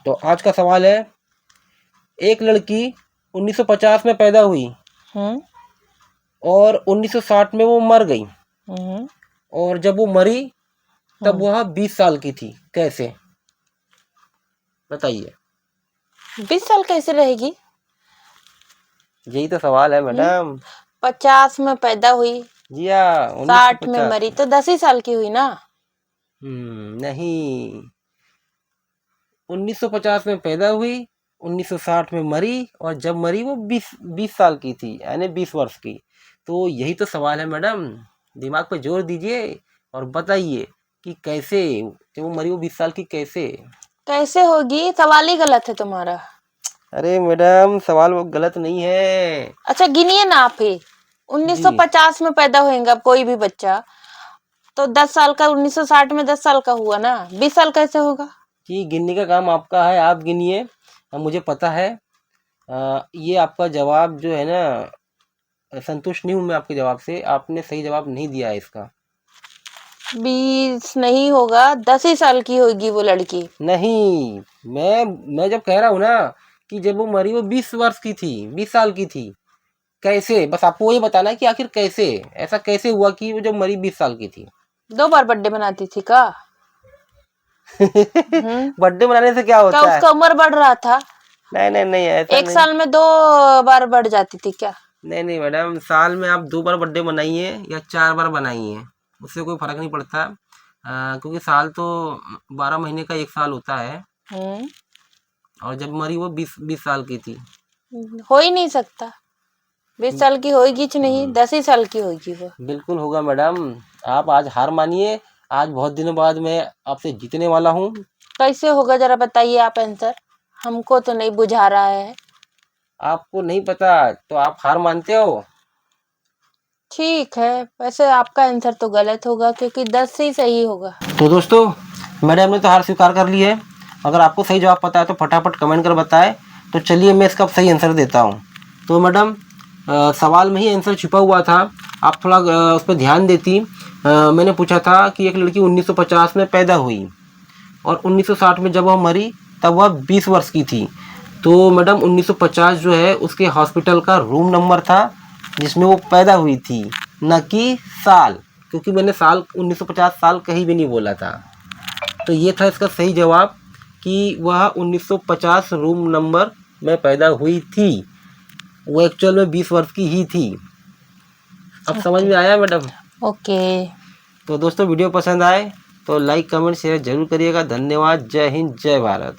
तो आज का सवाल है, एक लड़की 1950 में पैदा हुई और 1960 में वो मर गई, और जब वो मरी तब वह 20 साल की थी, कैसे? बताइए। 20 साल कैसे रहेगी? यही तो सवाल है मैडम। 50 में पैदा हुई जी हाँ, 60 में 1950। मरी तो 10 ही साल की हुई ना। नहीं, 1950 में पैदा हुई, 1960 में मरी, और जब मरी वो 20 साल की थी, यानी 20 वर्ष की। तो यही तो सवाल है मैडम, दिमाग पे जोर दीजिए और बताइए कि कैसे जब वो मरी वो 20 साल की, कैसे? कैसे होगी? सवाल ही गलत है तुम्हारा। अरे मैडम, सवाल वो गलत नहीं है। अच्छा गिनिए ना आप ही। 1950 में पैदा होएगा कोई भी बच्चा तो 10 साल का, 1960 में 10 साल का हुआ ना, 20 साल कैसे होगा? जी, गिनने का काम आपका है, आप गिनिए। मुझे पता है। ये आपका जवाब जो है ना, संतुष्ट नहीं हूँ मैं आपके जवाब से। आपने सही जवाब नहीं दिया है इसका। 20 नहीं होगा, 10 ही साल की होगी वो लड़की। नहीं, मैं जब कह रहा हूँ ना कि जब वो मरी वो 20 वर्ष की थी, 20 साल की थी, कैसे? बस आपको ये बताना है कि आखिर कैसे, ऐसा कैसे हुआ कि वो जब मरी 20 साल की थी। 2 बार बर्थडे मनाती थी का? बर्थडे मनाने से क्या क्या होता है? उसका उम्र बढ़ रहा था? नहीं नहीं नहीं, ऐसा एक नहीं। साल में 2 बार बढ़ जाती थी क्या? नहीं नहीं मैडम, साल में आप 2 बार बर्थडे बनाइए या 4 बार बनाइए, उससे कोई फर्क नहीं पड़ता। क्योंकि साल तो 12 महीने का एक साल होता है, और जब मरी वो 20 साल की थी। हो ही नहीं सकता। 20 साल की होगी कि नहीं, 10 ही साल की होगी वो। बिल्कुल होगा मैडम। आप आज हार मानिए, आज बहुत दिनों बाद मैं आपसे जीतने वाला हूँ। कैसे होगा जरा बताइए आप आंसर, हमको तो नहीं बुझा रहा है। आपको नहीं पता तो आप हार मानते हो? ठीक है, वैसे आपका आंसर तो गलत होगा क्योंकि 10 ही सही होगा। तो दोस्तों, मैडम ने तो हार स्वीकार कर ली है। अगर आपको सही जवाब पता है तो फटाफट कमेंट कर बताएं। तो चलिए मैं इसका सही आंसर देता हूँ। तो मैडम, सवाल में ही आंसर छिपा हुआ था, आप थोड़ा उस पर ध्यान देती। मैंने पूछा था कि एक लड़की 1950 में पैदा हुई और 1960 में जब वह मरी तब वह 20 वर्ष की थी। तो मैडम 1950 जो है उसके हॉस्पिटल का रूम नंबर था जिसमें वो पैदा हुई थी, न कि साल, क्योंकि मैंने साल 1950 साल कहीं भी नहीं बोला था। तो ये था इसका सही जवाब कि वह 1950 रूम नंबर में पैदा हुई थी। वो एक्चुअल में 20 वर्ष की ही थी। अब समझ में आया मैडम? ओके। तो दोस्तों, वीडियो पसंद आए तो लाइक कमेंट शेयर जरूर करिएगा। धन्यवाद। जय हिंद, जय भारत।